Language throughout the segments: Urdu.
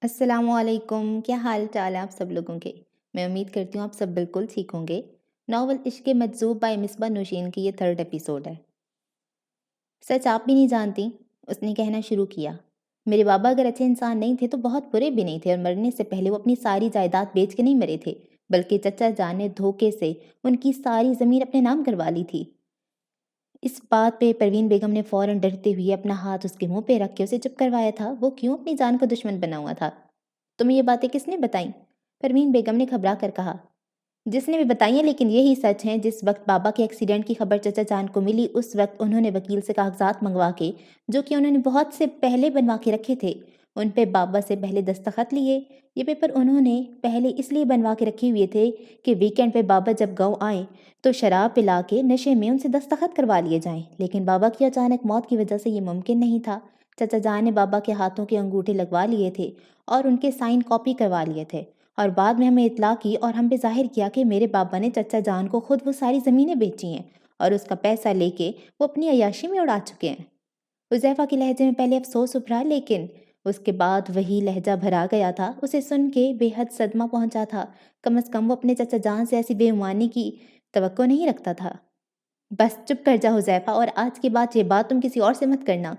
السلام علیکم، کیا حال چال ہے آپ سب لوگوں کے؟ میں امید کرتی ہوں آپ سب بالکل ٹھیک ہوں گے۔ ناول عشق مجذوب بائی مصباح نوشین کی یہ 3rd ایپیسوڈ ہے۔ سچ آپ بھی نہیں جانتی، اس نے کہنا شروع کیا۔ میرے بابا اگر اچھے انسان نہیں تھے تو بہت برے بھی نہیں تھے، اور مرنے سے پہلے وہ اپنی ساری جائیداد بیچ کے نہیں مرے تھے، بلکہ چچا جان نے دھوکے سے ان کی ساری زمین اپنے نام کروا لی تھی۔ اس بات پہ پروین بیگم نے فوراً ڈرتے ہوئے اپنا ہاتھ اس کے منہ پہ رکھ کے اسے چپ کروایا تھا۔ وہ کیوں اپنی جان کا دشمن بنا ہوا تھا؟ تمہیں یہ باتیں کس نے بتائیں؟ پروین بیگم نے گھبرا کر کہا۔ جس نے بھی بتائی ہیں، لیکن یہی سچ ہے۔ جس وقت بابا کے ایکسیڈنٹ کی خبر چچا جان کو ملی، اس وقت انہوں نے وکیل سے کاغذات منگوا کے، جو کہ انہوں نے بہت سے پہلے بنوا کے رکھے تھے، ان پہ بابا سے پہلے دستخط لیے۔ یہ پیپر انہوں نے پہلے اس لیے بنوا کے رکھے ہوئے تھے کہ ویکینڈ پہ بابا جب گاؤں آئیں تو شراب پلا کے نشے میں ان سے دستخط کروا لیے جائیں، لیکن بابا کی اچانک موت کی وجہ سے یہ ممکن نہیں تھا۔ چچا جان نے بابا کے ہاتھوں کے انگوٹھے لگوا لیے تھے اور ان کے سائن کاپی کروا لیے تھے، اور بعد میں ہمیں اطلاع کی اور ہم پہ ظاہر کیا کہ میرے بابا نے چچا جان کو خود وہ ساری زمینیں بیچی ہیں اور اس کا پیسہ لے کے وہ اپنی عیاشی میں اڑا چکے ہیں۔ حذیفہ کے لہجے میں پہلے افسوس ابھرا، لیکن اس کے بعد وہی لہجہ بھرا گیا تھا۔ اسے سن کے بے حد صدمہ پہنچا تھا۔ کم از کم وہ اپنے چچا جان سے ایسی بے ایمانی کی توقع نہیں رکھتا تھا۔ بس چپ کر جا حذیفہ، اور آج کے بعد یہ بات تم کسی اور سے مت کرنا۔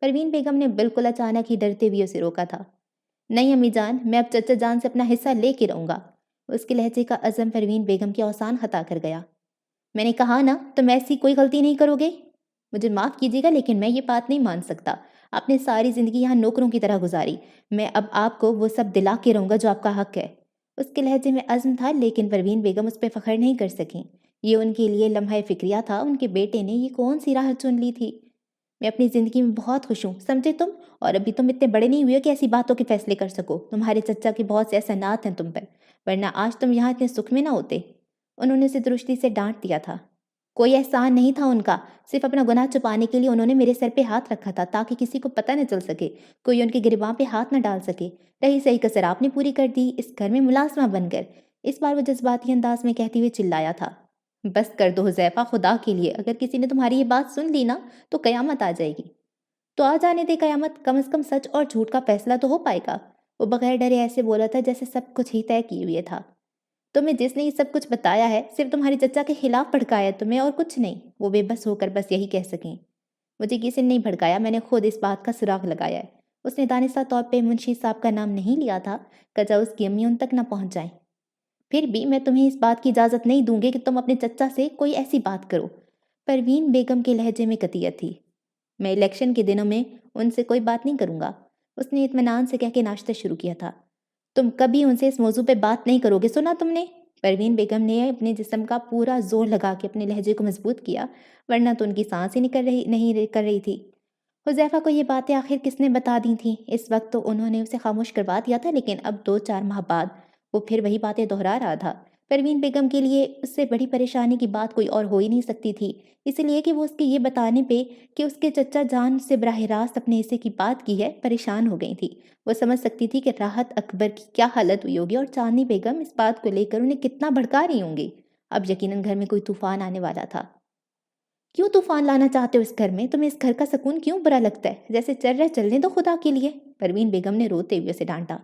پروین بیگم نے بالکل اچانک ہی ڈرتے ہوئے اسے روکا تھا۔ نہیں امی جان، میں اب چچا جان سے اپنا حصہ لے کے رہوں گا۔ اس کے لہجے کا عزم پروین بیگم کے اوسان خطا کر گیا۔ میں نے کہا نا تم ایسی کوئی غلطی نہیں کرو گے۔ مجھے معاف کیجیے گا، لیکن میں یہ بات نہیں مان سکتا۔ آپ نے ساری زندگی یہاں نوکروں کی طرح گزاری، میں اب آپ کو وہ سب دلا کے رہوں گا جو آپ کا حق ہے۔ اس کے لہجے میں عزم تھا، لیکن پروین بیگم اس پہ فخر نہیں کر سکیں۔ یہ ان کے لیے لمحہ فکریہ تھا۔ ان کے بیٹے نے یہ کون سی راہ چن لی تھی؟ میں اپنی زندگی میں بہت خوش ہوں، سمجھے تم؟ اور ابھی تم اتنے بڑے نہیں ہوئے کہ ایسی باتوں کے فیصلے کر سکو۔ تمہارے چچا کے بہت سے احسانات ہیں تم پر، ورنہ آج تم یہاں اتنے سکھ میں نہ ہوتے۔ انہوں نے اسے درستی سے ڈانٹ دیا تھا۔ کوئی احسان نہیں تھا ان کا، صرف اپنا گناہ چھپانے کے لیے انہوں نے میرے سر پہ ہاتھ رکھا تھا، تاکہ کسی کو پتہ نہ چل سکے، کوئی ان کے گریباں پہ ہاتھ نہ ڈال سکے۔ رہی صحیح کسر آپ نے پوری کر دی، اس گھر میں ملازمہ بن کر۔ اس بار وہ جذباتی انداز میں کہتے ہوئے چلایا تھا۔ بس کر دو حذیفہ، خدا کے لیے، اگر کسی نے تمہاری یہ بات سن لی نا تو قیامت آ جائے گی۔ تو آ جانے دے قیامت، کم از کم سچ اور جھوٹ کا فیصلہ تو ہو پائے گا۔ وہ بغیر ڈرے ایسے بولا تھا جیسے سب کچھ ہی طے کیے ہوئے تھا۔ تمہیں جس نے یہ سب کچھ بتایا ہے، صرف تمہارے چچا کے خلاف بھڑکایا ہے تمہیں، اور کچھ نہیں۔ وہ بے بس ہو کر بس یہی کہہ سکیں۔ مجھے کسی نے نہیں بھڑکایا، میں نے خود اس بات کا سراغ لگایا ہے۔ اس نے دانستہ طور پہ منشی صاحب کا نام نہیں لیا تھا، کجا اس کی امی ان تک نہ پہنچ جائیں۔ پھر بھی میں تمہیں اس بات کی اجازت نہیں دوں گی کہ تم اپنے چچا سے کوئی ایسی بات کرو۔ پروین بیگم کے لہجے میں قطعیت تھی۔ میں الیکشن کے دنوں میں ان سے کوئی بات نہیں کروں گا، اس نے اطمینان سے کہہ کے ناشتہ شروع کیا تھا۔ تم کبھی ان سے اس موضوع پہ بات نہیں کرو گے، سنا تم نے؟ پروین بیگم نے اپنے جسم کا پورا زور لگا کے اپنے لہجے کو مضبوط کیا، ورنہ تو ان کی سانس ہی نہیں کر رہی تھی۔ حذیفہ کو یہ باتیں آخر کس نے بتا دی تھیں؟ اس وقت تو انہوں نے اسے خاموش کروا دیا تھا، لیکن اب 2-4 ماہ بعد وہ پھر وہی باتیں دہرا رہا تھا۔ پروین بیگم کے لیے اس سے بڑی پریشانی کی بات کوئی اور ہو ہی نہیں سکتی تھی، اس لیے کہ وہ اس کے یہ بتانے پہ کہ اس کے چچا جان سے براہ راست اپنے حصے کی بات کی ہے پریشان ہو گئی تھی۔ وہ سمجھ سکتی تھی کہ راحت اکبر کی کیا حالت ہوئی ہوگی، اور چاندنی بیگم اس بات کو لے کر انہیں کتنا بھڑکا رہی ہوں گی۔ اب یقیناً گھر میں کوئی طوفان آنے والا تھا۔ کیوں طوفان لانا چاہتے ہو اس گھر میں؟ تمہیں اس گھر کا سکون کیوں برا لگتا ہے؟ جیسے چل رہے چلنے دو خدا کے لیے، پروین بیگم نے روتے ہوئے اسے ڈانٹا۔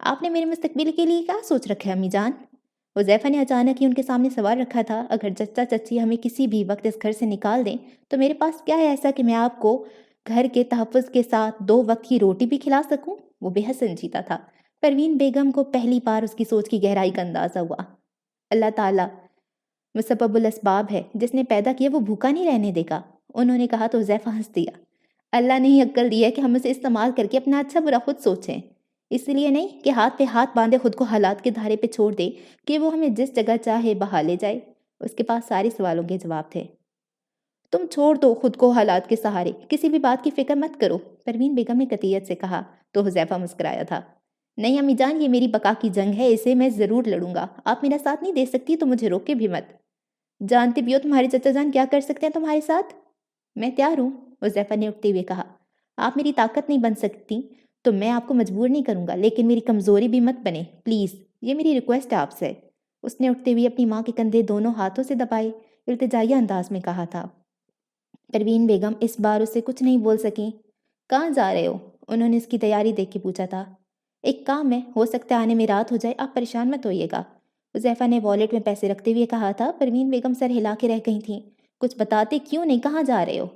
آپ نے میرے مستقبل کے لیے کیا سوچ رکھا ہے امی جان؟ حذیفہ نے اچانک ہی ان کے سامنے سوال رکھا تھا۔ اگر چچا چچی ہمیں کسی بھی وقت اس گھر سے نکال دیں تو میرے پاس کیا ہے ایسا کہ میں آپ کو گھر کے تحفظ کے ساتھ 2 وقت کی روٹی بھی کھلا سکوں؟ وہ بے حد سنجیدہ تھا۔ پروین بیگم کو پہلی بار اس کی سوچ کی گہرائی کا اندازہ ہوا۔ اللہ تعالیٰ مسبب الاسباب ہے، جس نے پیدا کیا وہ بھوکا نہیں رہنے دے گا، انہوں نے کہا تو حذیفہ ہنس دیا۔ اللہ نے ہی عقل دی ہے کہ ہم اسے استعمال کر کے اپنا اچھا برا خود سوچیں، اس لیے نہیں کہ ہاتھ پہ ہاتھ باندھے خود کو حالات کے دھارے پہ چھوڑ دے کہ وہ ہمیں جس جگہ چاہے بہا لے جائے۔ اس کے پاس سارے سوالوں کے جواب تھے۔ تم چھوڑ دو خود کو حالات کے سہارے، کسی بھی بات کی فکر مت کرو، پروین بیگم نے قطعیت سے کہا تو حذیفہ مسکرایا تھا۔ نہیں امی جان، یہ میری بقا کی جنگ ہے، اسے میں ضرور لڑوں گا۔ آپ میرا ساتھ نہیں دے سکتی تو مجھے روکے بھی مت۔ جانتی بھی ہو تمہارے چچا جان کیا کر سکتے ہیں تمہارے ساتھ؟ میں تیار ہوں، حذیفہ نے اٹھتے ہوئے کہا۔ آپ میری طاقت نہیں بن سکتی تو میں آپ کو مجبور نہیں کروں گا، لیکن میری کمزوری بھی مت بنے پلیز، یہ میری ریکویسٹ ہے آپ سے۔ اس نے اٹھتے ہوئے اپنی ماں کے کندھے دونوں ہاتھوں سے دبائے، التجائیہ انداز میں کہا تھا۔ پروین بیگم اس بار اس سے کچھ نہیں بول سکیں۔ کہاں جا رہے ہو؟ انہوں نے اس کی تیاری دیکھ کے پوچھا تھا۔ ایک کام ہے، ہو سکتا ہے آنے میں رات ہو جائے، آپ پریشان مت ہوئیے گا۔ حذیفہ نے والیٹ میں پیسے رکھتے ہوئے کہا تھا۔ پروین بیگم سر ہلا کے رہ گئی تھیں۔ کچھ بتاتے کیوں نہیں، کہاں جا رہے ہو؟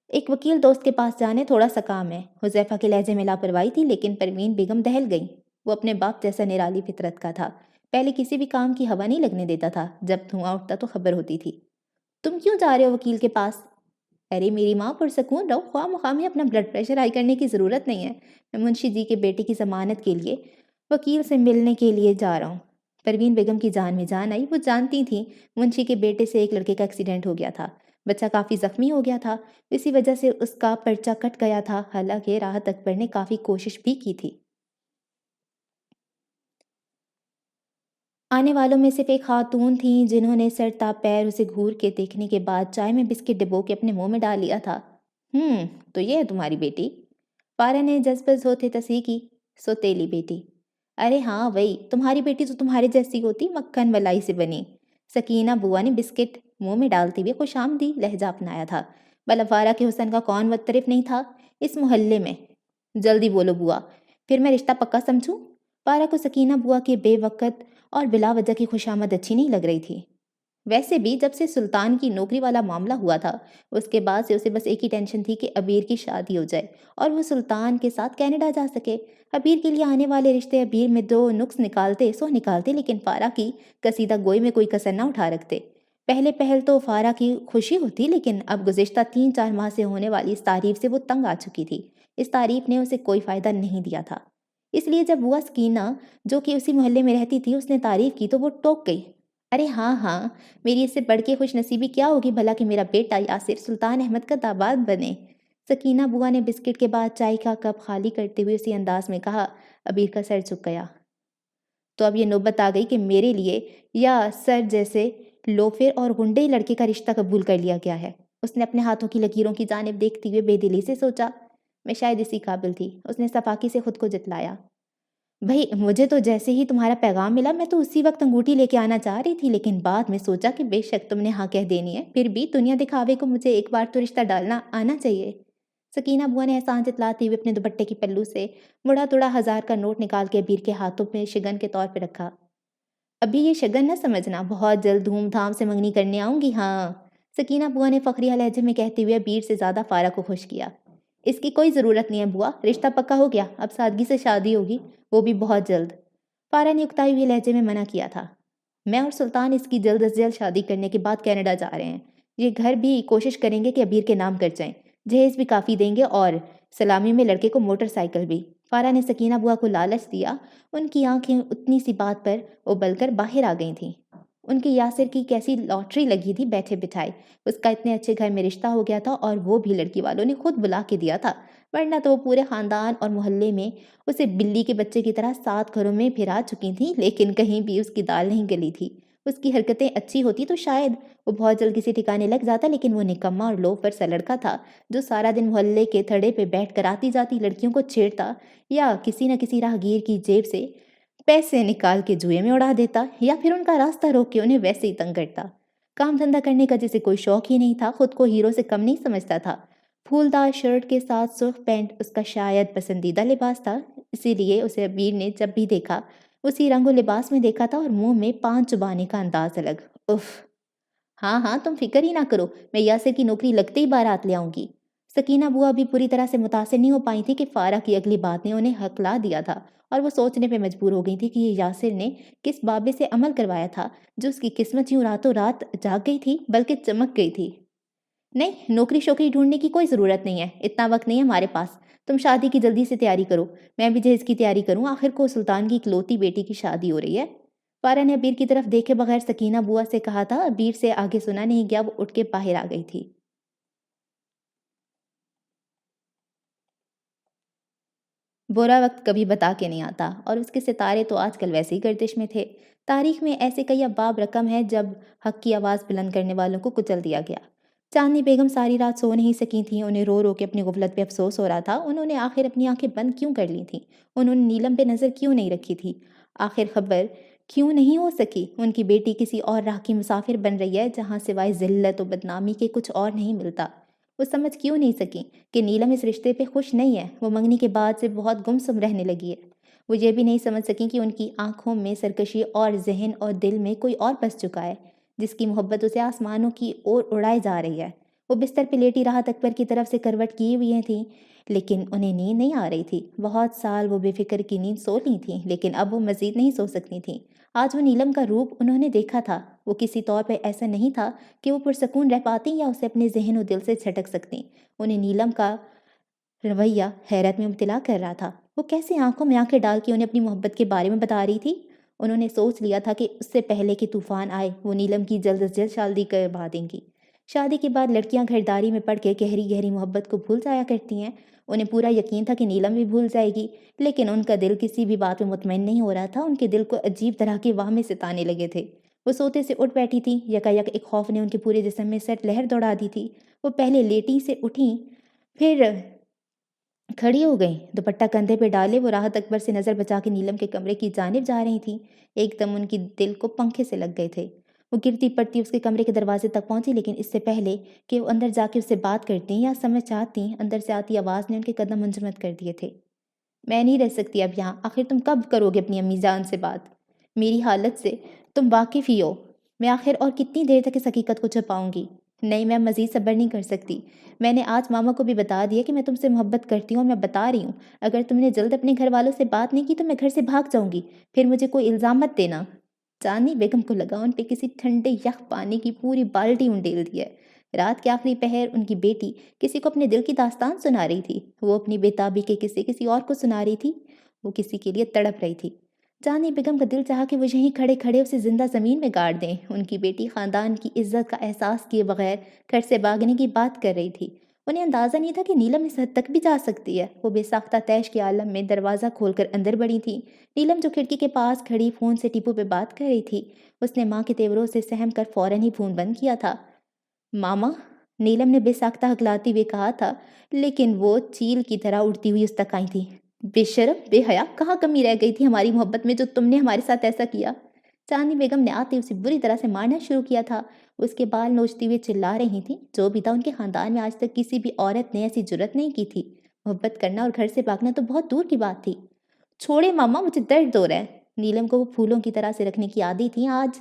ایک وکیل دوست کے پاس جانے، تھوڑا سا کام ہے۔ حذیفہ کے لہجے میں لاپرواہی تھی، لیکن پروین بیگم دہل گئیں۔ وہ اپنے باپ جیسا نرالی فطرت کا تھا، پہلے کسی بھی کام کی ہوا نہیں لگنے دیتا تھا، جب دھواں اٹھتا تو خبر ہوتی تھی۔ تم کیوں جا رہے ہو وکیل کے پاس؟ ارے میری ماں، پرسکون رہو، خواہ مخواہ میں اپنا بلڈ پریشر ہائی کرنے کی ضرورت نہیں ہے۔ میں منشی جی کے بیٹے کی ضمانت کے لیے وکیل سے ملنے کے لیے جا رہا ہوں۔ پروین بیگم کی جان میں جان آئی۔ وہ جانتی تھیں منشی کے بیٹے سے ایک لڑکے کا ایکسیڈنٹ ہو گیا تھا، بچہ کافی زخمی ہو گیا تھا، اسی وجہ سے اس کا پرچہ کٹ گیا تھا، حالانکہ راحت اکبر نے کافی کوشش بھی کی تھی۔ آنے والوں میں صرف ایک خاتون تھیں جنہوں نے سر تا پیر اسے گھور کے دیکھنے کے بعد چائے میں بسکٹ ڈبو کے اپنے منہ میں ڈال لیا تھا۔ تو یہ ہے تمہاری بیٹی؟ فارا نے جذبز ہوتے تصحیح کی۔ سوتیلی بیٹی؟ ارے ہاں وہی، تمہاری بیٹی تو تمہارے جیسی ہوتی، مکھن ملائی سے بنی۔ سکینہ بوا نے بسکٹ منہ میں ڈالتے ہوئے خوش آمدید لہجہ اپنایا تھا۔ بھلا فارا کے حسن کا کون مترف نہیں تھا اس محلے میں؟ جلدی بولو بوا، پھر میں رشتہ پکا سمجھوں۔ فارا کو سکینہ بوا کے بے وقت اور بلا وجہ کی خوشامد اچھی نہیں لگ رہی تھی۔ ویسے بھی جب سے سلطان کی نوکری والا معاملہ ہوا تھا، اس کے بعد سے اسے بس ایک ہی ٹینشن تھی کہ ابیر کی شادی ہو جائے اور وہ سلطان کے ساتھ کینیڈا جا سکے۔ ابیر کے لیے آنے والے رشتے ابیر میں دو نقص نکالتے سو نکالتے، لیکن فارا کی قصیدہ گوئی میں کوئی کسر نہ اٹھا رکھتے۔ پہلے پہل تو فارا کی خوشی ہوتی، لیکن اب گزشتہ 3-4 ماہ سے ہونے والی اس تعریف سے وہ تنگ آ چکی تھی۔ اس تعریف نے اسے کوئی فائدہ نہیں دیا تھا، اس لیے جب بوا سکینہ جو کہ اسی محلے میں رہتی تھی اس نے تعریف کی تو وہ ٹوک گئی۔ ارے ہاں ہاں، میری اس سے بڑھ کے خوش نصیبی کیا ہوگی بھلا کہ میرا بیٹا یاسر سلطان احمد کا داماد بنے۔ سکینہ بوا نے بسکٹ کے بعد چائے کا کپ خالی کرتے ہوئے اسی انداز میں کہا۔ ابیر کا سر جھک گیا۔ تو اب یہ نوبت آ گئی کہ میرے لیے یا سر جیسے لوفر اور غنڈے لڑکے کا رشتہ قبول کر لیا گیا ہے۔ اس نے اپنے ہاتھوں کی لکیروں کی جانب دیکھتے ہوئے بے دلی سے سوچا۔ میں شاید اسی قابل تھی، اس نے صفاقی سے خود کو جتلایا۔ بھئی مجھے تو جیسے ہی تمہارا پیغام ملا میں تو اسی وقت انگوٹھی لے کے آنا چاہ رہی تھی، لیکن بعد میں سوچا کہ بے شک تم نے ہاں کہہ دینی ہے، پھر بھی دنیا دکھاوے کو مجھے ایک بار تو رشتہ ڈالنا آنا چاہیے۔ سکینہ بوا نے احسان جتلاتے ہوئے اپنے دوپٹے کی پلو سے مڑا توڑا 1000 کا نوٹ نکال کے ابیر کے ہاتھوں میں شگن کے طور پہ رکھا۔ ابھی یہ شگن نہ سمجھنا، بہت جلد دھوم دھام سے منگنی کرنے آؤں گی ہاں، سکینہ بوا نے فخریہ لہجے میں کہتے ہوئے ابیر سے زیادہ فارا کو خوش کیا۔ اس کی کوئی ضرورت نہیں ہے بوا، رشتہ پکا ہو گیا، اب سادگی سے شادی ہوگی، وہ بھی بہت جلد۔ فارا نے اکتائے ہوئے لہجے میں منع کیا تھا۔ میں اور سلطان اس کی جلد از جلد شادی کرنے کے بعد کینیڈا جا رہے ہیں۔ یہ گھر بھی کوشش کریں گے کہ ابیر کے نام کر جائیں، جہیز بھی کافی دیں گے اور سلامی میں لڑکے کو موٹر سائیکل بھی۔ فارا نے سکینہ بوا کو لالچ دیا۔ ان کی آنکھیں اتنی سی بات پر ابل کر باہر آ گئی تھیں۔ ان کی یاسر کی کیسی لاٹری لگی تھی بیٹھے بٹھائے، اس کا اتنے اچھے گھر میں رشتہ ہو گیا تھا اور وہ بھی لڑکی والوں نے خود بلا کے دیا تھا، ورنہ تو وہ پورے خاندان اور محلے میں اسے بلی کے بچے کی طرح 7 گھروں میں پھرا چکی تھیں، لیکن کہیں بھی اس کی دال نہیں گلی تھی۔ اس کی حرکتیں اچھی ہوتی تو شاید وہ بہت جلد کسی ٹھکانے لگ جاتا، لیکن وہ نکما اور لوفر سا لڑکا تھا جو سارا دن محلے کے تھڑے پہ بیٹھ کر آتی جاتی لڑکیوں کو چھیڑتا یا کسی نہ کسی راہگیر کی جیب سے پیسے نکال کے جوئے میں اڑا دیتا یا پھر ان کا راستہ روک کے انہیں ویسے ہی تنگ کرتا۔ کام دھندہ کرنے کا جسے کوئی شوق ہی نہیں تھا، خود کو ہیرو سے کم نہیں سمجھتا تھا۔ پھولدار شرٹ کے ساتھ سرخ پینٹ اس کا شاید پسندیدہ لباس تھا، اسی لیے اسے ابیر نے جب بھی دیکھا اسی رنگ و لباس میں دیکھا تھا اور منہ میں پان چبانے کا انداز الگ۔ اف، ہاں ہاں تم فکر ہی نہ کرو، میں یاسر کی نوکری لگتے ہی بارات لے آؤں گی۔ سکینہ بوا بھی پوری طرح سے متاثر نہیں ہو پائی تھی کہ فارا کی اگلی بات نے انہیں ہکلا دیا تھا، اور وہ سوچنے پہ مجبور ہو گئی تھی کہ یہ یاسر نے کس بابے سے عمل کروایا تھا جو اس کی قسمت یوں راتوں رات جاگ گئی تھی بلکہ چمک گئی تھی۔ نہیں، نوکری شوکری ڈھونڈنے کی کوئی ضرورت نہیں ہے، اتنا وقت نہیں ہے ہمارے پاس، تم شادی کی جلدی سے تیاری کرو، میں بھی جہیز کی تیاری کروں، آخر کو سلطان کی اکلوتی بیٹی کی شادی ہو رہی ہے۔ فارا نے ابیر کی طرف دیکھے بغیر سکینہ بوا سے کہا تھا۔ ابیر سے آگے سنا نہیں گیا، وہ اٹھ کے باہر آ گئی تھی۔ برا وقت کبھی بتا کے نہیں آتا، اور اس کے ستارے تو آج کل ویسے ہی گردش میں تھے۔ تاریخ میں ایسے کئی ابواب رقم ہے جب حق کی آواز بلند کرنے والوں کو کچل دیا گیا۔ چاندنی بیگم ساری رات سو نہیں سکی تھیں، انہیں رو رو کے اپنی غفلت پہ افسوس ہو رہا تھا۔ انہوں نے آخر اپنی آنکھیں بند کیوں کر لی تھیں؟ انہوں نے نیلم پہ نظر کیوں نہیں رکھی تھی؟ آخر خبر کیوں نہیں ہو سکی؟ ان کی بیٹی کسی اور راہ کی مسافر بن رہی ہے جہاں سوائے ذلت و بدنامی کے کچھ اور نہیں ملتا۔ وہ سمجھ کیوں نہیں سکی کہ نیلم اس رشتے پہ خوش نہیں ہے؟ وہ منگنی کے بعد سے بہت گمسم رہنے لگی ہے۔ وہ یہ بھی نہیں سمجھ سکیں کہ ان کی آنکھوں میں سرکشی اور ذہن اور دل میں کوئی اور بس چکا ہے، جس کی محبت اسے آسمانوں کی اور اڑائے جا رہی ہے۔ وہ بستر پہ لیٹی راحت اکبر کی طرف سے کروٹ کیے ہوئے تھیں، لیکن انہیں نیند نہیں آ رہی تھی۔ بہت سال وہ بے فکر کی نیند سو لی تھیں، لیکن اب وہ مزید نہیں سو سکتی تھیں۔ آج وہ نیلم کا روپ انہوں نے دیکھا تھا، وہ کسی طور پہ ایسا نہیں تھا کہ وہ پرسکون رہ پاتی یا اسے اپنے ذہن و دل سے چھٹک سکتی۔ انہیں نیلم کا رویہ حیرت میں مبتلا کر رہا تھا۔ وہ کیسے آنکھوں میں آنکھیں ڈال کے انہیں اپنی محبت کے بارے میں بتا رہی تھی؟ انہوں نے سوچ لیا تھا کہ اس سے پہلے کہ طوفان آئے وہ نیلم کی جلد از جلد شادی کروا دیں گی۔ شادی کے بعد لڑکیاں گھرداری میں پڑ کے گہری گہری محبت کو بھول جایا کرتی ہیں۔ انہیں پورا یقین تھا کہ نیلم بھی بھول جائے گی، لیکن ان کا دل کسی بھی بات میں مطمئن نہیں ہو رہا تھا۔ ان کے دل کو عجیب طرح کے وہمیں ستانے لگے تھے۔ وہ سوتے سے اٹھ بیٹھی تھی، یکایک ایک خوف نے ان کے پورے جسم میں سٹ لہر دوڑا دی تھی۔ وہ پہلے لیٹی سے اٹھیں، پھر کھڑی ہو گئیں۔ دوپٹہ کندھے پہ ڈالے وہ راحت اکبر سے نظر بچا کے نیلم کے کمرے کی جانب جا رہی تھیں۔ ایک دم ان کی دل کو پنکھے سے لگ گئے تھے۔ وہ گرتی پڑتی اس کے کمرے کے دروازے تک پہنچی، لیکن اس سے پہلے کہ وہ اندر جا کے اس سے بات کرتیں یا سمجھ چاہتیں، اندر سے آتی آواز نے ان کے قدم منجمد کر دیے تھے۔ میں نہیں رہ سکتی اب یہاں، آخر تم کب کرو گے اپنی امی جان سے بات؟ میری حالت سے تم واقف ہی ہو، میں آخر اور کتنی دیر تک اس حقیقت کو چھپاؤں گی؟ نہیں، میں مزید صبر نہیں کر سکتی۔ میں نے آج ماما کو بھی بتا دیا کہ میں تم سے محبت کرتی ہوں، اور میں بتا رہی ہوں اگر تم نے جلد اپنے گھر والوں سے بات نہیں کی تو میں گھر سے بھاگ جاؤں گی، پھر مجھے کوئی الزام مت دینا۔ چاندنی بیگم کو لگا ان پہ کسی ٹھنڈے یخ پانی کی پوری بالٹی انڈیل دی ہے۔ رات کے آخری پہر ان کی بیٹی کسی کو اپنے دل کی داستان سنا رہی تھی۔ وہ اپنی بےتابی کے قصے کسی اور کو سنا رہی تھی، وہ کسی کے لیے تڑپ رہی تھی۔ چاندنی بیگم کا دل چاہا کہ وہ یہیں کھڑے کھڑے اسے زندہ زمین میں گاڑ دیں۔ ان کی بیٹی خاندان کی عزت کا احساس کیے بغیر گھر سے بھاگنے کی بات کر رہی تھی۔ انہیں اندازہ نہیں تھا کہ نیلم اس حد تک بھی جا سکتی ہے۔ وہ بے ساختہ تیش کے عالم میں دروازہ کھول کر اندر بڑھی تھی۔ نیلم جو کھڑکی کے پاس کھڑی فون سے ٹیپو پہ بات کر رہی تھی، اس نے ماں کے تیوروں سے سہم کر فوراً ہی فون بند کیا تھا۔ ماما، نیلم نے بے ساختہ ہکلاتی ہوئے کہا تھا، لیکن وہ چیل کی طرح اڑتی ہوئی اس تک آئی تھی۔ بے شرم، بے حیا، کہاں کمی رہ گئی تھی ہماری محبت میں جو تم نے ہمارے ساتھ ایسا کیا؟ چاندنی بیگم نے آتے اسے بری طرح سے مارنا شروع کیا تھا۔ اس کے بال نوچتی ہوئے چلا رہی تھیں، جو بھی تھا ان کے خاندان میں آج تک کسی بھی عورت نے ایسی جرت نہیں کی تھی۔ محبت کرنا اور گھر سے بھاگنا تو بہت دور کی بات تھی۔ چھوڑے ماما، مجھے درد ہو رہا ہے۔ نیلم کو وہ پھولوں کی طرح سے رکھنے کی عادی تھی، آج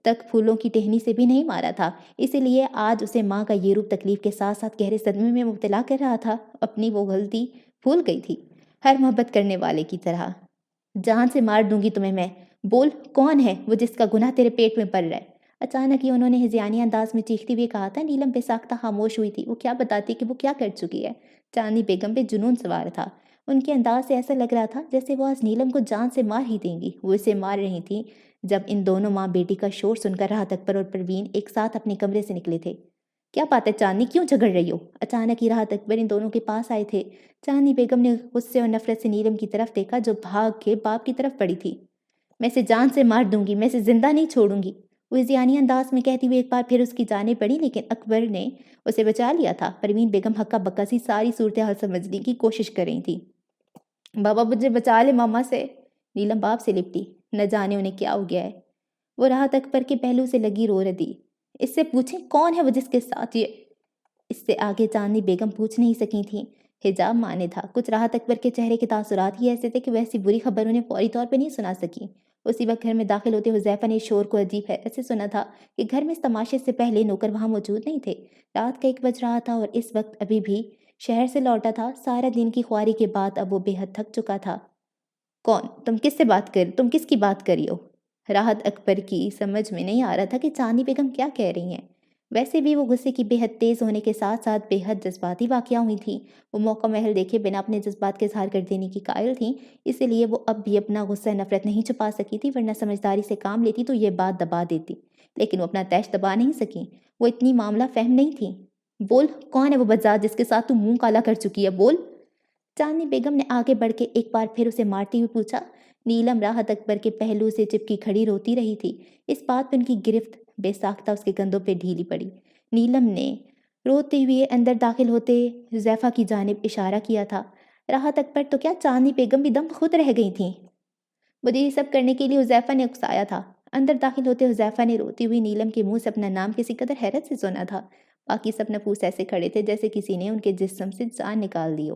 تک پھولوں کی ٹہنی سے بھی نہیں مارا تھا، اسی لیے آج اسے ماں کا یہ روپ تکلیف کے ساتھ ساتھ گہرے صدمے میں مبتلا کر رہا تھا۔ اپنی وہ غلطی بھول گئی تھی، ہر محبت کرنے والے کی طرح۔ جان سے مار دوں گی تمہیں میں، بول کون ہے وہ جس کا گناہ تیرے پیٹ میں پل رہا ہے؟ اچانک ہی انہوں نے ہذیانی انداز میں چیختے ہوئے کہا تھا۔ نیلم بے ساختہ خاموش ہوئی تھی۔ وہ کیا بتاتی کہ وہ کیا کر چکی ہے؟ چاندنی بیگم پہ جنون سوار تھا۔ ان کے انداز سے ایسا لگ رہا تھا جیسے وہ آج نیلم کو جان سے مار ہی دیں گی۔ وہ اسے مار رہی تھیں جب ان دونوں ماں بیٹی کا شور سن کر راحت اکبر اور پروین ایک ساتھ اپنے کمرے سے نکلے تھے۔ کیا بات ہے چاندنی، کیوں جھگڑ رہی ہو؟ اچانک ہی راحت اکبر ان دونوں کے پاس آئے تھے۔ چاندنی بیگم نے غصے اور نفرت سے نیلم کی طرف دیکھا جو بھاگ کے باپ کی طرف پڑی تھی۔ میں اسے جان سے مار دوں گی، میں اسے زندہ نہیں چھوڑوں گی، وہ ہذیانی انداز میں کہتی ہوئی ایک بار پھر اس کی جانب بڑھی، لیکن اکبر نے اسے بچا لیا تھا۔ پروین بیگم ہکا بکا سی ساری صورتحال سمجھنے کی کوشش کر رہی تھی۔ بابا مجھے بچا لے ماما سے۔ نیلم باپ سے لپٹی، نہ جانے انہیں کیا ہو گیا ہے۔ وہ راحت اکبر کے پہلو سے لگی رو رہی۔ اس سے پوچھیں کون ہے وہ جس کے ساتھ یہ؟ اس سے آگے چاندنی بیگم پوچھ نہیں سکی تھیں، حجاب مانے تھا۔ کچھ راحت اکبر کے چہرے کے تاثرات ہی ایسے تھے کہ وہ ایسی بری خبر انہیں فوری طور پہ نہیں سنا سکی۔ اسی وقت گھر میں داخل ہوتے حذیفہ نے شور کو عجیب حیرت سے سنا تھا کہ گھر میں اس تماشے سے پہلے نوکر وہاں موجود نہیں تھے۔ رات کا 1 بج رہا تھا اور اس وقت ابھی بھی شہر سے لوٹا تھا۔ سارا دن کی خواری کے بعد اب وہ بے حد تھک چکا تھا۔ کون؟ تم کس کی بات کر رہی ہو؟ راحت اکبر کی سمجھ میں نہیں آ رہا تھا کہ چاندنی بیگم کیا کہہ رہی ہیں۔ ویسے بھی وہ غصے کی بے حد تیز ہونے کے ساتھ ساتھ بے حد جذباتی واقعہ ہوئی تھیں۔ وہ موقع محل دیکھے بنا اپنے جذبات کے اظہار کر دینے کی قائل تھیں، اسی لیے وہ اب بھی اپنا غصہ نفرت نہیں چھپا سکی تھی، ورنہ سمجھداری سے کام لیتی تو یہ بات دبا دیتی، لیکن وہ اپنا طیش دبا نہیں سکیں۔ وہ اتنی معاملہ فہم نہیں تھیں۔ بول کون ہے وہ بزاد جس کے ساتھ تو منہ کالا کر چکی ہے، بول۔ چاندنی بیگم نے آگے بڑھ کے ایک بار پھر اسے مارتے ہوئے پوچھا۔ نیلم راحت اکبر کے پہلو سے چپکی کھڑی روتی رہی تھی۔ اس بات پہ ان کی گرفت بے ساختہ اس کے کندھوں پہ ڈھیلی پڑی۔ نیلم نے روتے ہوئے اندر داخل ہوتے حذیفہ کی جانب اشارہ کیا تھا۔ راحت اکبر تو کیا چاندنی بیگم بھی دم خود رہ گئی تھیں۔ مجھے یہ سب کرنے کے لیے حذیفہ نے اکسایا تھا۔ اندر داخل ہوتے حذیفہ نے روتی ہوئی نیلم کے منہ سے اپنا نام کسی قدر حیرت سے سنا تھا۔ باقی سب نفوس ایسے کھڑے تھے جیسے کسی نے ان کے جسم سے جان نکال دی ہو۔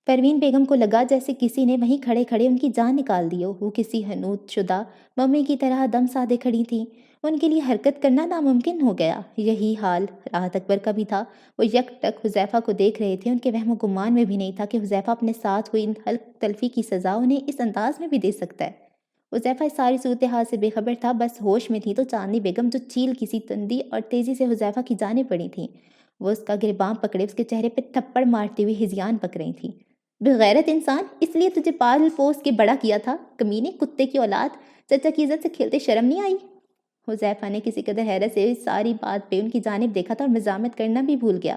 پروین بیگم کو لگا جیسے کسی نے وہیں کھڑے کھڑے ان کی جان نکال دی ہو۔ وہ کسی حنوط شدہ ممی کی طرح دم سادے کھڑی تھیں۔ ان کے لیے حرکت کرنا ناممکن ہو گیا۔ یہی حال راحت اکبر کا بھی تھا۔ وہ یک ٹک حذیفہ کو دیکھ رہے تھے۔ ان کے وہم و گمان میں بھی نہیں تھا کہ حذیفہ اپنے ساتھ ہوئی حلق تلفی کی سزا انہیں اس انداز میں بھی دے سکتا ہے۔ حذیفہ اس ساری صورتحال سے بے خبر تھا، بس ہوش میں تھی تو چاندنی بیگم جو چیل کسی تندی اور تیزی سے حذیفہ کی جانب بڑھی تھیں، وہ اس کا گریباں پکڑے اس کے چہرے پہ تھپڑ مارتے ہوئے ہذیان پک رہی تھیں۔ بغیرت انسان، اس لیے تجھے پال پوس کے بڑا کیا تھا، کمینے کتے کی اولاد، چچا کی عزت سے کھیلتے شرم نہیں آئی؟ حذیفہ نے کسی قدر حیرت سے اس ساری بات پہ ان کی جانب دیکھا تھا اور مزاحمت کرنا بھی بھول گیا۔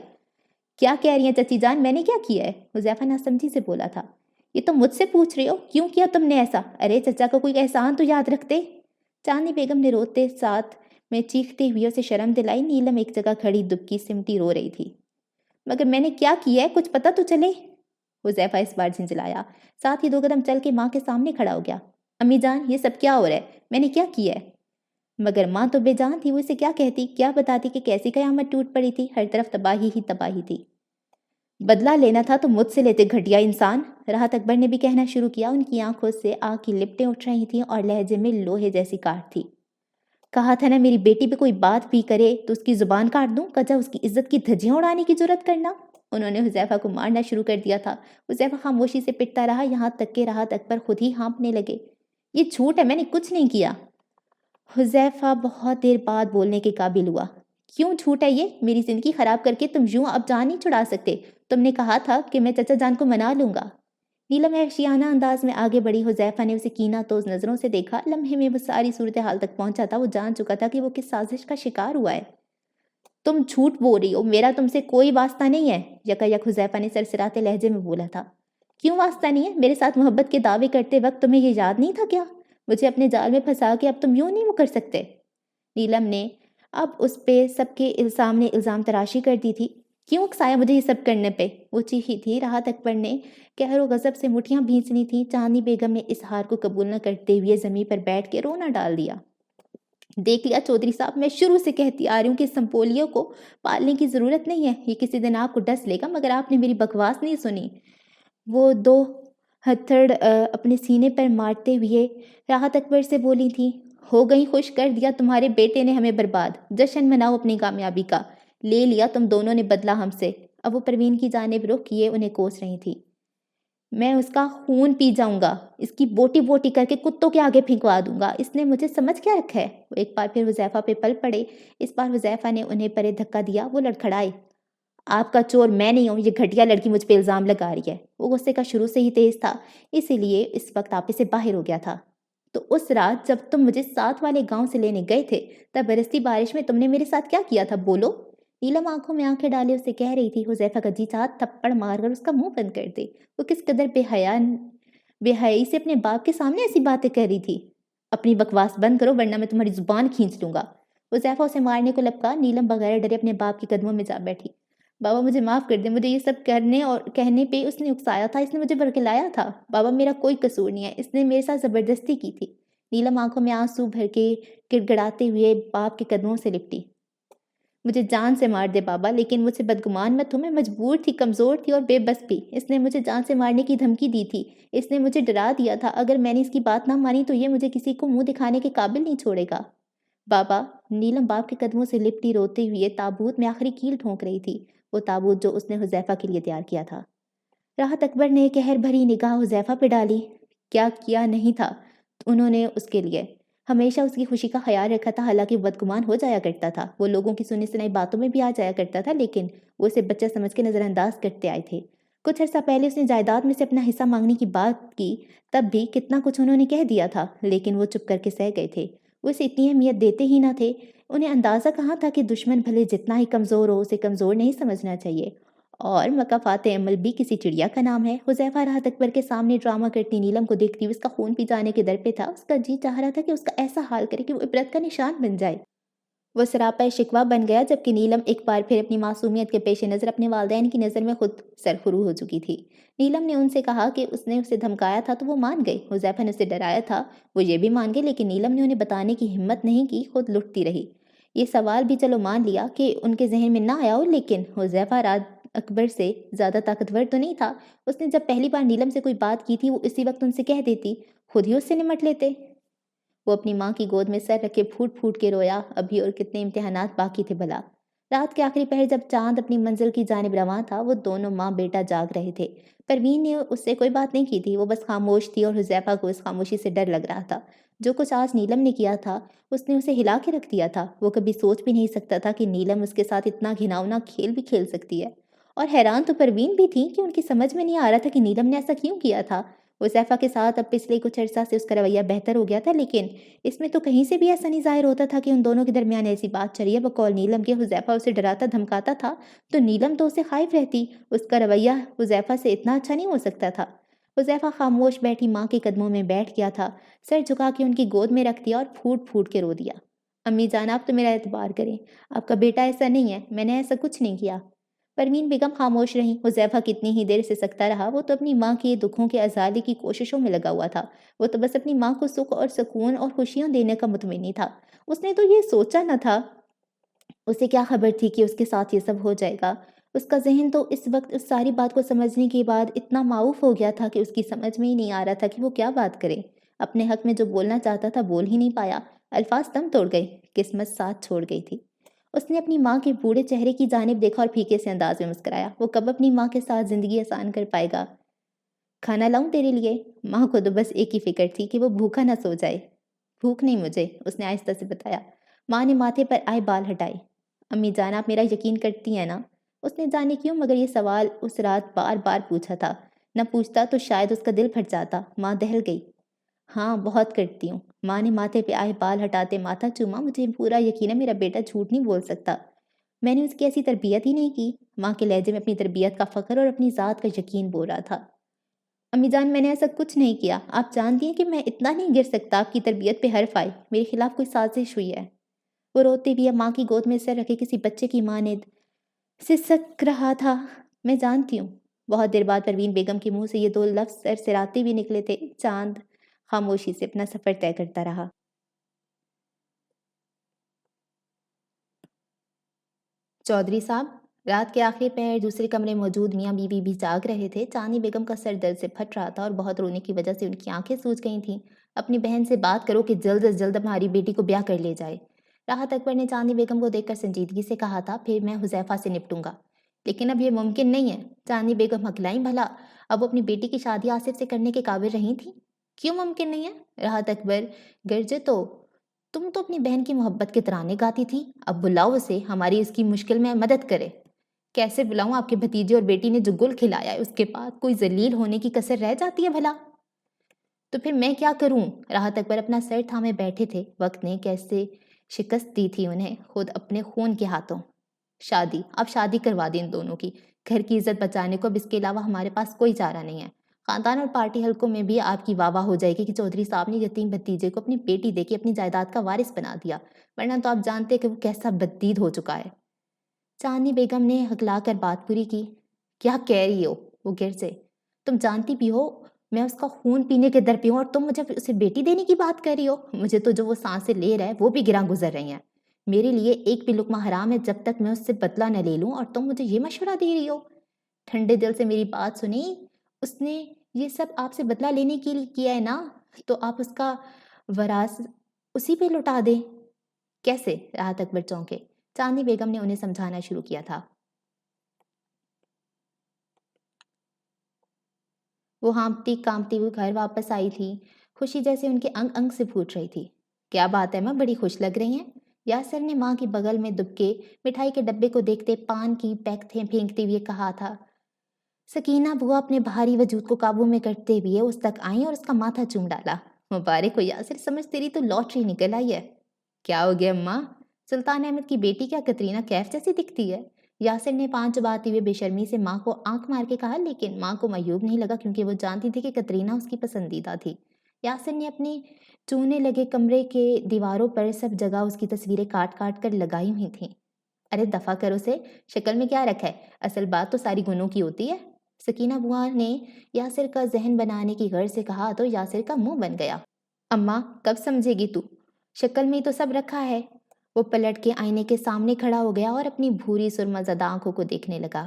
کیا کہہ رہی ہیں چچی جان، میں نے کیا کیا ہے؟ حذیفہ ناسمجھی سے بولا تھا۔ یہ تو مجھ سے پوچھ رہی ہو، کیوں کیا تم نے ایسا؟ ارے چچا کا کوئی احسان تو یاد رکھتے۔ چاندنی بیگم نے روتے ساتھ میں چیختے ہوئے اسے شرم دلائی۔ نیلم ایک جگہ کھڑی دبکی سمٹی رو رہی تھی۔ مگر میں نے کیا کیا ہے، کچھ پتہ تو چلے۔ حذیفہ اس بار جھنجھلایا، ساتھ ہی 2 قدم چل کے ماں کے سامنے کھڑا ہو گیا۔ امی جان، یہ سب کیا ہو رہا ہے؟ میں نے کیا کیا ہے؟ مگر ماں تو بے جان تھی، وہ اسے کیا کہتی، کیا بتاتی کہ کیسی قیامت ٹوٹ پڑی تھی، ہر طرف تباہی ہی تباہی تھی۔ بدلہ لینا تھا تو مجھ سے لیتے گھٹیا انسان۔ راحت اکبر نے بھی کہنا شروع کیا۔ ان کی آنکھوں سے آگ کی لپٹیں اٹھ رہی تھیں اور لہجے میں لوہے جیسی کاٹ تھی۔ کہا تھا نا میری بیٹی پہ کوئی بات بھی کرے تو اس کی زبان کاٹ دوں، کجا اس کی عزت کی دھجیاں اڑانے کی جرت کرنا۔ انہوں نے حذیفہ کو مارنا شروع کر دیا تھا۔ حذیفہ خاموشی سے پٹتا رہا، یہاں تک کہ راحت اکبر خود ہی ہانپنے لگے۔ یہ جھوٹ ہے، میں نے کچھ نہیں کیا۔ حذیفہ بہت دیر بعد بولنے کے قابل ہوا۔ کیوں جھوٹ ہے یہ؟ میری زندگی خراب کر کے تم یوں اب جان نہیں چھڑا سکتے۔ تم نے کہا تھا کہ میں چچا جان کو منا لوں گا۔ نیلم وحشیانہ انداز میں آگے بڑھی۔ حذیفہ نے اسے کینہ توز نظروں سے دیکھا۔ لمحے میں وہ ساری صورتحال تک پہنچا تھا۔ وہ جان چکا تھا کہ وہ کس سازش کا شکار ہوا ہے۔ تم جھوٹ بول رہی ہو، میرا تم سے کوئی واسطہ نہیں ہے، یکا یک حذیفہ نے سرسراتے لہجے میں بولا تھا۔ کیوں واسطہ نہیں ہے؟ میرے ساتھ محبت کے دعوے کرتے وقت تمہیں یہ یاد نہیں تھا کیا؟ مجھے اپنے جال میں پھنسا کے اب تم یوں نہیں مکر سکتے۔ نیلم نے اب اس پہ سب کے سامنے الزام تراشی کر دی تھی۔ کیوں اکسایا مجھے یہ سب کرنے پہ؟ وہ چیخی تھی۔ راحت اکبر نے قہر و غضب سے مٹھیاں بھینچ لی تھیں۔ چاندنی بیگم نے اس ہار کو قبول نہ کرتے ہوئے زمین پر بیٹھ کے رونا ڈال دیا۔ دیکھ لیا چودھری صاحب، میں شروع سے کہتی آ رہی ہوں کہ سمپولیوں کو پالنے کی ضرورت نہیں ہے، یہ کسی دن آپ کو ڈس لے گا، مگر آپ نے میری بکواس نہیں سنی۔ وہ 2 ہتھڑ اپنے سینے پر مارتے ہوئے راحت اکبر سے بولی تھی، ہو گئی خوش، کر دیا تمہارے بیٹے نے ہمیں برباد، جشن مناؤ اپنی کامیابی کا، لے لیا تم دونوں نے بدلہ ہم سے۔ اب وہ پروین کی جانب رخ کیے انہیں کوس رہی تھی۔ میں اس کا خون پی جاؤں گا، اس کی بوٹی بوٹی کر کے کتوں کے آگے پھینکوا دوں گا، اس نے مجھے سمجھ کیا رکھا ہے۔ وہ ایک بار پھر حذیفہ پہ پل پڑے۔ اس بار حذیفہ نے انہیں پرے دھکا دیا۔ وہ لڑکھڑائے، آپ کا چور میں نہیں ہوں، یہ گھٹیا لڑکی مجھ پہ الزام لگا رہی ہے۔ وہ غصے کا شروع سے ہی تیز تھا، اسی لیے اس وقت آپے سے باہر ہو گیا تھا۔ تو اس رات جب تم مجھے ساتھ والے گاؤں سے لینے گئے تھے، تب برستی بارش میں تم نے میرے ساتھ کیا کیا تھا، بولو۔ نیلم آنکھوں میں آنکھیں ڈالے اسے کہہ رہی تھی۔ حذیفہ کا جی چاہا تھپڑ مار کر اس کا منہ بند کر دے۔ وہ کس قدر بے حیائی سے اپنے باپ کے سامنے ایسی باتیں کر رہی تھی۔ اپنی بکواس بند کرو ورنہ میں تمہاری زبان کھینچ لوں گا۔ حذیفہ اسے مارنے کو لپکا۔ نیلم بغیر ڈرے اپنے باپ کے قدموں میں جا بیٹھی۔ بابا مجھے معاف کر دیں، مجھے یہ سب کرنے اور کہنے پہ اس نے اکسایا تھا، اس نے مجھے برگلایا تھا۔ بابا میرا کوئی قصور نہیں ہے، اس نے میرے ساتھ زبردستی کی تھی۔ نیلم آنکھوں میں آنسو بھر کے گڑ گڑاتے ہوئے باپ کے قدموں سے لپٹی۔ مجھے جان سے مار دے بابا، لیکن مجھ سے بدگمان مت ہو، میں مجبور تھی، کمزور تھی اور بے بس بھی۔ اس نے مجھے جان سے مارنے کی دھمکی دی تھی، اس نے مجھے ڈرا دیا تھا، اگر میں نے اس کی بات نہ مانی تو یہ مجھے کسی کو منہ دکھانے کے قابل نہیں چھوڑے گا۔ بابا، نیلم باپ کے قدموں سے لپٹی روتے ہوئے تابوت میں آخری کیل ٹھونک رہی تھی، وہ تابوت جو اس نے حذیفہ کے لیے تیار کیا تھا۔ راحت اکبر نے قہر بھری نگاہ حذیفہ پہ ڈالی۔ کیا کیا نہیں تھا انہوں نے اس کے لیے؟ ہمیشہ اس کی خوشی کا خیال رکھا تھا، حالانکہ وہ بدگمان ہو جایا کرتا تھا، وہ لوگوں کی سنی سنائی باتوں میں بھی آ جایا کرتا تھا، لیکن وہ اسے بچہ سمجھ کے نظر انداز کرتے آئے تھے۔ کچھ عرصہ پہلے اس نے جائیداد میں سے اپنا حصہ مانگنے کی بات کی، تب بھی کتنا کچھ انہوں نے کہہ دیا تھا، لیکن وہ چپ کر کے سہ گئے تھے۔ وہ اسے اتنی اہمیت دیتے ہی نہ تھے۔ انہیں اندازہ کہاں تھا کہ دشمن بھلے جتنا ہی کمزور ہو، اسے کمزور نہیں سمجھنا چاہیے، اور مکافات عمل بھی کسی چڑیا کا نام ہے۔ حذیفہ راحت اکبر کے سامنے ڈرامہ کرتی نیلم کو دیکھتی ہوئی اس کا خون پی جانے کے در پہ تھا۔ اس کا جی چاہ رہا تھا کہ اس کا ایسا حال کرے کہ وہ عبرت کا نشان بن جائے۔ وہ سراپا شکوہ بن گیا، جبکہ نیلم ایک بار پھر اپنی معصومیت کے پیش نظر اپنے والدین کی نظر میں خود سرخرو ہو چکی تھی۔ نیلم نے ان سے کہا کہ اس نے اسے دھمکایا تھا تو وہ مان گئے، حذیفہ نے اسے ڈرایا تھا وہ یہ بھی مان گئے، لیکن نیلم نے انہیں بتانے کی ہمت نہیں کی، خود لٹتی رہی۔ یہ سوال بھی چلو مان لیا کہ ان کے ذہن میں نہ آیا ہو، لیکن حذیفہ اکبر سے زیادہ طاقتور تو نہیں تھا، اس نے جب پہلی بار نیلم سے کوئی بات کی تھی وہ اسی وقت ان سے کہہ دیتی، خود ہی اس سے نمٹ لیتے۔ وہ اپنی ماں کی گود میں سر رکھے پھوٹ پھوٹ کے رویا، ابھی اور کتنے امتحانات باقی تھے بھلا۔ رات کے آخری پہر جب چاند اپنی منزل کی جانب رواں تھا، وہ دونوں ماں بیٹا جاگ رہے تھے۔ پروین نے اس سے کوئی بات نہیں کی تھی، وہ بس خاموش تھی اور حذیفہ کو اس خاموشی سے ڈر لگ رہا تھا۔ جو کچھ آج نیلم نے کیا تھا اس نے اسے ہلا کے رکھ دیا تھا۔ وہ کبھی سوچ بھی نہیں سکتا تھا کہ نیلم اس کے ساتھ اتنا گھناؤنا کھیل بھی کھیل سکتی ہے۔ اور حیران تو پروین بھی تھی کہ ان کی سمجھ میں نہیں آ رہا تھا کہ نیلم نے ایسا کیوں کیا تھا۔ حذیفہ کے ساتھ اب پچھلے کچھ عرصہ سے اس کا رویہ بہتر ہو گیا تھا، لیکن اس میں تو کہیں سے بھی ایسا نہیں ظاہر ہوتا تھا کہ ان دونوں کے درمیان ایسی بات چلی ہے۔ بقول نیلم کے حذیفہ اسے ڈراتا دھمکاتا تھا تو نیلم تو اسے خائف رہتی، اس کا رویہ حذیفہ سے اتنا اچھا نہیں ہو سکتا تھا۔ حذیفہ خاموش بیٹھی ماں کے قدموں میں بیٹھ گیا تھا، سر جھکا کے ان کی گود میں رکھ دیا اور پھوٹ پھوٹ کے رو دیا۔ امی جان آپ تو میرا اعتبار کریں، آپ کا بیٹا ایسا نہیں ہے، میں نے ایسا کچھ نہیں کیا۔ پروین بیگم خاموش رہیں۔ حذیفہ کتنی ہی دیر سے سکتا رہا، وہ تو اپنی ماں کے دکھوں کے ازالے کی کوششوں میں لگا ہوا تھا۔ وہ تو بس اپنی ماں کو سکھ اور سکون اور خوشیاں دینے کا متمنی تھا۔ اس نے تو یہ سوچا نہ تھا، اسے کیا خبر تھی کہ اس کے ساتھ یہ سب ہو جائے گا۔ اس کا ذہن تو اس وقت اس ساری بات کو سمجھنے کے بعد اتنا معاوف ہو گیا تھا کہ اس کی سمجھ میں ہی نہیں آ رہا تھا کہ وہ کیا بات کرے۔ اپنے حق میں جو بولنا چاہتا تھا بول ہی نہیں پایا، الفاظ دم توڑ گئے، قسمت ساتھ چھوڑ گئی تھی۔ اس نے اپنی ماں کے بوڑھے چہرے کی جانب دیکھا اور پھیکے سے انداز میں مسکرایا۔ وہ کب اپنی ماں کے ساتھ زندگی آسان کر پائے گا؟ کھانا لاؤں تیرے لیے؟ ماں کو تو بس ایک ہی فکر تھی کہ وہ بھوکا نہ سو جائے۔ بھوک نہیں مجھے، اس نے آہستہ سے بتایا۔ ماں نے ماتھے پر آئے بال ہٹائے۔ امی جان آپ میرا یقین کرتی ہیں نا؟ اس نے جانے کیوں مگر یہ سوال اس رات بار بار پوچھا تھا۔ نہ پوچھتا تو شاید اس کا دل پھٹ جاتا۔ ماں دہل گئی۔ ہاں بہت کرتی ہوں۔ ماں نے ماتھے پہ آئے بال ہٹاتے ماتھا چوما۔ مجھے پورا یقین ہے میرا بیٹا جھوٹ نہیں بول سکتا، میں نے اس کی ایسی تربیت ہی نہیں کی۔ ماں کے لہجے میں اپنی تربیت کا فخر اور اپنی ذات کا یقین بول رہا تھا۔ امی جان میں نے ایسا کچھ نہیں کیا، آپ جانتی ہیں کہ میں اتنا نہیں گر سکتا آپ کی تربیت پہ حرف آئے، میرے خلاف کوئی سازش ہوئی ہے۔ وہ روتے بھی اب ماں کی گود میں سر رکھے کسی بچے کی مانند سسک رہا تھا۔ میں جانتی ہوں۔ بہت دیر بعد پروین بیگم کے منہ سے یہ دو لفظ سرسراتے ہوئے نکلے تھے۔ چاند خاموشی سے اپنا سفر طے کرتا رہا۔ چودھری صاحب، رات کے آخری پہر دوسرے کمرے موجود میاں بیوی بھی جاگ رہے تھے۔ چاندنی بیگم کا سر درد سے پھٹ رہا تھا اور بہت رونے کی وجہ سے ان کی آنکھیں سوج گئی تھیں۔ اپنی بہن سے بات کرو کہ جلد از جلد ہماری بیٹی کو بیاہ کر لے جائے۔ راحت اکبر نے چاندنی بیگم کو دیکھ کر سنجیدگی سے کہا تھا، پھر میں حذیفہ سے نپٹوں گا۔ لیکن اب یہ ممکن نہیں ہے۔ چاندنی بیگم ہکلائیں، بھلا اب وہ اپنی بیٹی کی شادی آصف سے کرنے کے قابل رہی تھیں؟ کیوں ممکن نہیں ہے؟ راحت اکبر گرجے تو تم تو اپنی بہن کی محبت کے ترانے گاتی تھی، اب بلاؤ اسے، ہماری اس کی مشکل میں مدد کرے۔ کیسے بلاؤں؟ آپ کے بھتیجے اور بیٹی نے جو گل کھلایا ہے اس کے بعد کوئی ذلیل ہونے کی کسر رہ جاتی ہے بھلا؟ تو پھر میں کیا کروں؟ راحت اکبر اپنا سر تھامے بیٹھے تھے۔ وقت نے کیسے شکست دی تھی انہیں، خود اپنے خون کے ہاتھوں۔ شادی، اب شادی کروا دیں ان دونوں کی۔ گھر کی عزت بچانے کو اب اس کے علاوہ ہمارے پاس کوئی چارہ نہیں ہے۔ خاندان اور پارٹی حلقوں میں بھی آپ کی واہ واہ ہو جائے گی کہ چودھری صاحب نے یتیم بھتیجے کو اپنی بیٹی دے کے اپنی جائیداد کا وارث بنا دیا، ورنہ تو آپ جانتے کہ وہ کیسا بددید ہو چکا ہے۔ چاندنی بیگم نے ہکلا کر بات پوری کی۔ کیا کہہ رہی ہو؟ وہ گر سے۔ تم جانتی بھی ہو میں اس کا خون پینے کے در پہ ہوں اور تم مجھے اسے بیٹی دینے کی بات کر رہی ہو؟ مجھے تو جو وہ سانسیں لے رہا ہے وہ بھی گراں گزر رہی ہیں۔ میرے لیے ایک بھی لقمہ حرام ہے جب تک میں اس سے بدلہ نہ لے لوں، اور تم مجھے یہ مشورہ دے رہی ہو؟ ٹھنڈے دل سے میری بات سنی، اس نے یہ سب آپ سے بدلہ لینے کے لیے کیا ہے نا، تو آپ اس کا وراثت اسی پہ لوٹا دیں۔ کیسے؟ راحت اکبر چونکے۔ چاندنی بیگم نے انہیں سمجھانا شروع کیا تھا۔ وہ ہانپتی کانپتی ہوئی گھر واپس آئی تھی، خوشی جیسے ان کے انگ انگ سے پھوٹ رہی تھی۔ کیا بات ہے ماں، بڑی خوش لگ رہی ہیں؟ یاسر نے ماں کی بغل میں دب کے مٹھائی کے ڈبے کو دیکھتے پان کی پیک پھینکتے ہوئے کہا تھا۔ سکینہ بوا اپنے بھاری وجود کو قابو میں کرتے ہوئے اس تک آئیں اور اس کا ماتھا چوم ڈالا۔ مبارک ہو یاسر، سمجھ تیری تو لاٹری نکل آئی ہے۔ کیا ہو گیا اماں؟ سلطان احمد کی بیٹی کیا کترینہ کیف جیسی دکھتی ہے؟ یاسر نے پان چباتے ہوئے بے شرمی سے ماں کو آنکھ مار کے کہا، لیکن ماں کو معیوب نہیں لگا کیونکہ وہ جانتی تھی کہ کترینہ اس کی پسندیدہ تھی۔ یاسر نے اپنے چونے لگے کمرے کے دیواروں پر سب جگہ اس کی تصویریں کاٹ کاٹ کر لگائی ہوئی تھیں۔ ارے دفع کرو سے، شکل میں کیا رکھا ہے، اصل بات تو ساری گنوں کی ہوتی ہے۔ سکینہ بوا نے یاسر کا ذہن بنانے کی غرض سے کہا تو یاسر کا منہ بن گیا۔ اماں کب سمجھے گی تو، شکل میں ہی تو سب رکھا ہے۔ وہ پلٹ کے آئینے کے سامنے کھڑا ہو گیا اور اپنی بھوری سرما زدہ آنکھوں کو دیکھنے لگا۔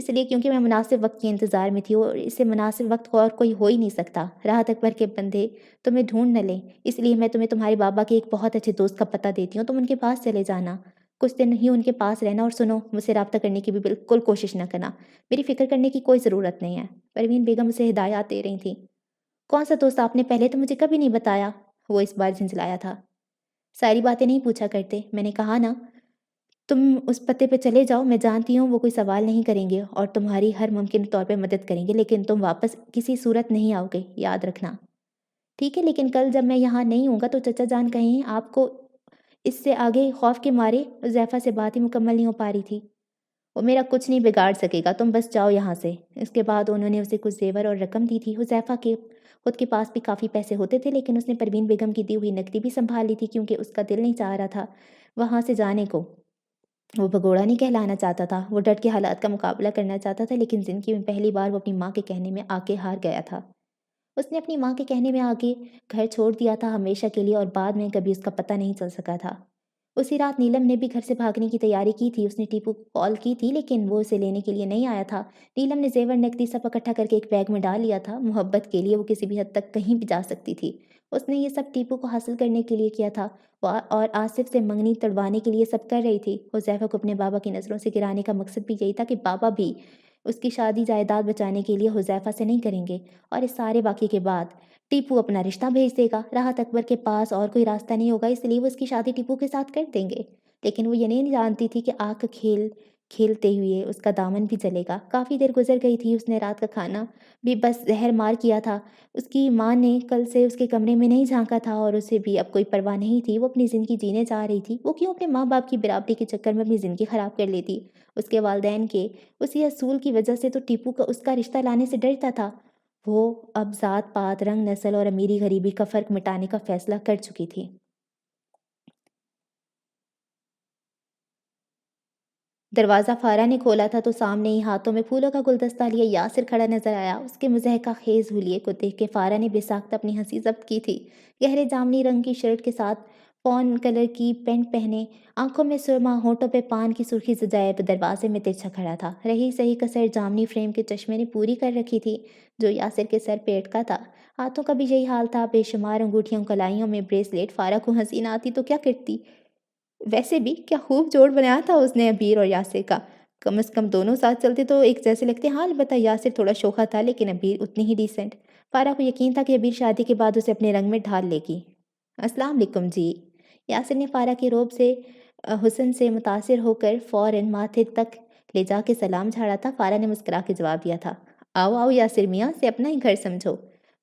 اس لیے کیونکہ میں مناسب وقت کے انتظار میں تھی اور اس سے مناسب وقت اور کوئی ہو ہی نہیں سکتا۔ راحت اکبر کے بندے تمہیں ڈھونڈ نہ لیں، اس لیے میں تمہیں تمہارے بابا کے ایک بہت اچھے دوست کا پتہ دیتی ہوں، تم ان کے پاس چلے جانا، کچھ دن ہی ان کے پاس رہنا، اور سنو، مجھ سے رابطہ کرنے کی بھی بالکل کوشش نہ کرنا، میری فکر کرنے کی کوئی ضرورت نہیں ہے۔ پروین بیگم اسے ہدایات دے رہی تھیں۔ کون سا دوست؟ آپ نے پہلے تو مجھے کبھی نہیں بتایا، وہ اس بار جھنجھلایا تھا۔ ساری باتیں نہیں پوچھا کرتے، میں نے کہا نا، تم اس پتے پہ چلے جاؤ، میں جانتی ہوں وہ کوئی سوال نہیں کریں گے اور تمہاری ہر ممکن طور پہ مدد کریں گے، لیکن تم واپس کسی صورت نہیں آؤ گے، یاد رکھنا۔ ٹھیک ہے، لیکن کل جب میں یہاں نہیں ہوں گا تو چچا جان کہیں آپ کو۔ اس سے آگے خوف کے مارے حذیفہ سے بات ہی مکمل نہیں ہو پا رہی تھی۔ وہ میرا کچھ نہیں بگاڑ سکے گا، تم بس جاؤ یہاں سے۔ اس کے بعد انہوں نے اسے کچھ زیور اور رقم دی تھی۔ حذیفہ کے خود کے پاس بھی کافی پیسے ہوتے تھے، لیکن اس نے پروین بیگم کی دی ہوئی نقدی بھی سنبھال لی تھی کیونکہ اس کا دل نہیں چاہ رہا تھا وہاں سے جانے کو۔ وہ بھگوڑا نہیں کہلانا چاہتا تھا، وہ ڈٹ کے حالات کا مقابلہ کرنا چاہتا تھا، لیکن زندگی میں پہلی بار وہ اپنی ماں کے کہنے میں آ کے ہار گیا تھا۔ اس نے اپنی ماں کے کہنے میں آ کے گھر چھوڑ دیا تھا ہمیشہ کے لیے، اور بعد میں کبھی اس کا پتہ نہیں چل سکا تھا۔ اسی رات نیلم نے بھی گھر سے بھاگنے کی تیاری کی تھی۔ اس نے ٹیپو کو کال کی تھی، لیکن وہ اسے لینے کے لیے نہیں آیا تھا۔ نیلم نے زیور نقدی سب اکٹھا کر کے ایک بیگ میں ڈال لیا تھا۔ محبت کے لیے وہ کسی بھی حد تک کہیں بھی جا سکتی تھی۔ اس نے یہ سب ٹیپو کو حاصل کرنے کے لیے کیا تھا، اور آصف سے منگنی تڑوانے کے لیے سب کر رہی تھی۔ حذیفہ کو اپنے بابا کی نظروں سے گرانے کا مقصد بھی یہی تھا کہ بابا بھی اس کی شادی جائیداد بچانے کے لیے حذیفہ سے نہیں کریں گے، اور اس سارے واقعے کے بعد ٹیپو اپنا رشتہ بھیج دے گا۔ راحت اکبر کے پاس اور کوئی راستہ نہیں ہوگا، اس لیے وہ اس کی شادی ٹیپو کے ساتھ کر دیں گے، لیکن وہ یہ نہیں جانتی تھی کہ آگ کا کھیل کھیلتے ہوئے اس کا دامن بھی جلے گا۔ کافی دیر گزر گئی تھی، اس نے رات کا کھانا بھی بس زہر مار کیا تھا۔ اس کی ماں نے کل سے اس کے کمرے میں نہیں جھانکا تھا اور اسے بھی اب کوئی پرواہ نہیں تھی۔ وہ اپنی زندگی جینے جا رہی تھی۔ وہ کیوں اپنے ماں باپ کی برابری کے چکر میں اپنی زندگی خراب کر لیتی؟ اس کے والدین کے اسی اصول کی وجہ سے تو ٹیپو کا اس کا رشتہ لانے سے ڈرتا تھا۔ وہ اب ذات پات، رنگ، نسل اور امیری غریبی کا فرق مٹانے کا فیصلہ کر چکی تھی۔ دروازہ فارا نے کھولا تھا تو سامنے ہی ہاتھوں میں پھولوں کا گلدستہ لیے یاسر کھڑا نظر آیا۔ اس کے مضحکہ خیز حلیے کو دیکھ کے فارا نے بے ساختہ اپنی ہنسی ضبط کی تھی۔ گہرے جامنی رنگ کی شرٹ کے ساتھ فون کلر کی پینٹ پہنے، آنکھوں میں سرما، ہونٹوں پہ پان کی سرخی سجائے دروازے میں ترچھا کھڑا تھا۔ رہی سہی کسر جامنی فریم کے چشمے نے پوری کر رکھی تھی جو یاسر کے سر پہ اٹکا تھا۔ ہاتھوں کا بھی یہی حال تھا، بے شمار انگوٹھیوں، کلائیوں میں بریسلیٹ۔ فارا کو ہنسی نہ آتی تو کیا کرتی؟ ویسے بھی کیا خوب جوڑ بنایا تھا اس نے ابیر اور یاسر کا۔ کم از کم دونوں ساتھ چلتے تو ایک جیسے لگتے۔ ہاں، البتہ یاسر تھوڑا شوخا تھا، لیکن ابیر اتنی ہی ڈیسنٹ۔ فارا کو یقین تھا کہ ابیر شادی کے بعد اسے اپنے رنگ میں ڈھال لے گی۔ السلام علیکم جی۔ یاسر نے فارا کے روب سے حسن سے متاثر ہو کر فوراً ماتھے تک لے جا کے سلام جھاڑا تھا۔ فارا نے مسکرا کے جواب دیا تھا، آؤ آؤ یاسر میاں، سے اپنا ہی گھر سمجھو۔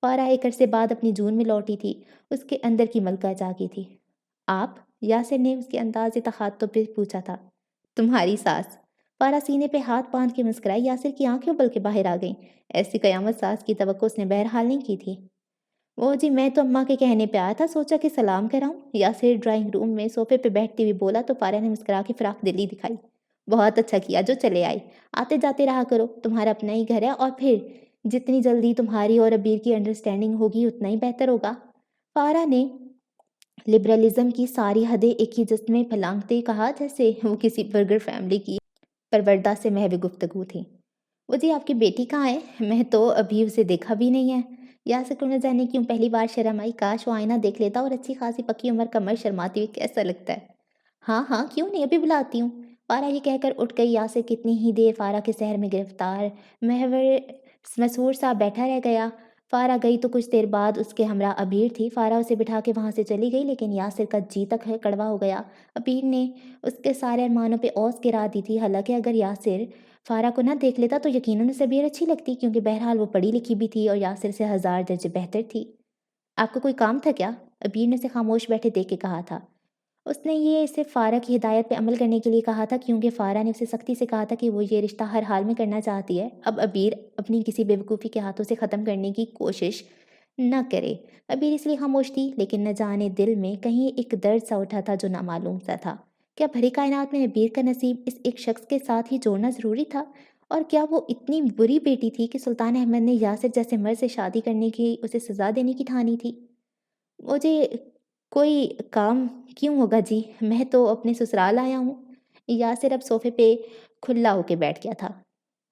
فارا ایک عرصے بعد اپنی جون میں لوٹی تھی۔ اس کے اندر کی ملکہ جاگی تھی۔ آپ؟ یاسر نے اس کے انداز تخاطب پہ پوچھا تھا۔ تمہاری ساس۔ فارا سینے پہ ہاتھ باندھ کے مسکرائی۔ یاسر کی آنکھیں ابل کے باہر آ گئیں۔ ایسی قیامت ساس کی توقع اس نے بہرحال نہیں کی تھی۔ وہ جی، میں تو اماں کے کہنے پہ آیا تھا، سوچا کہ سلام کراؤں۔ یاسر ڈرائنگ روم میں صوفے پہ بیٹھتے ہوئے بولا تو فارا نے مسکرا کے فراق دلی دکھائی۔ بہت اچھا کیا جو چلے آئے، آتے جاتے رہا کرو، تمہارا اپنا ہی گھر ہے، اور پھر جتنی جلدی تمہاری اور ابیر کی انڈرسٹینڈنگ ہوگی اتنا ہی بہتر ہوگا۔ فارا نے لبرلزم کی ساری حدیں ایک ہی جسم میں پھلانگتے کہا، جیسے وہ کسی برگر فیملی کی پروردہ سے محو گفتگو تھی۔ وہ جی، آپ کی بیٹی کہاں ہے؟ میں تو ابھی اسے دیکھا بھی نہیں ہے۔ یاسر کو نہ جانے کیوں پہلی بار شرم آئی۔ کاش وہ آئینہ دیکھ لیتا، اور اچھی خاصی پکی عمر کا مرد شرماتی ہوئی کیسا لگتا ہے۔ ہاں ہاں، کیوں نہیں، ابھی بلاتی ہوں۔ فارا یہ کہہ کر اٹھ گئی۔ یاسر کتنی ہی دیر فارا کے سحر میں گرفتار محور مسحور سا بیٹھا رہ گیا۔ فارا گئی تو کچھ دیر بعد اس کے ہمراہ ابیر تھی۔ فارا اسے بٹھا کے وہاں سے چلی گئی، لیکن یاسر کا جی تک کڑوا ہو گیا۔ ابیر نے اس کے سارے ارمانوں پہ اوس گرا دی تھی۔ حالانکہ اگر یاسر فارا کو نہ دیکھ لیتا تو یقیناً اسے ابیر اچھی لگتی، کیونکہ بہرحال وہ پڑھی لکھی بھی تھی اور یاسر سے ہزار درجے بہتر تھی۔ آپ کو کوئی کام تھا کیا؟ ابیر نے اسے خاموش بیٹھے دیکھ کے کہا تھا۔ اس نے یہ اسے فارا کی ہدایت پہ عمل کرنے کے لیے کہا تھا، کیونکہ فارا نے اسے سختی سے کہا تھا کہ وہ یہ رشتہ ہر حال میں کرنا چاہتی ہے۔ اب ابیر اپنی کسی بیوقوفی کے ہاتھوں سے ختم کرنے کی کوشش نہ کرے۔ ابیر اس لیے خاموش تھی، لیکن نہ جانے دل میں کہیں ایک درد سا اٹھا تھا جو نامعلوم سا تھا۔ کیا بھری کائنات میں ابیر کا نصیب اس ایک شخص کے ساتھ ہی جوڑنا ضروری تھا؟ اور کیا وہ اتنی بری بیٹی تھی کہ سلطان احمد نے یاسر جیسے مرد سے شادی کرنے کی اسے سزا دینے کی ٹھانی تھی؟ مجھے کوئی کام کیوں ہوگا جی، میں تو اپنے سسرال آیا ہوں۔ یاسر اب صوفے پہ کھلا ہو کے بیٹھ گیا تھا۔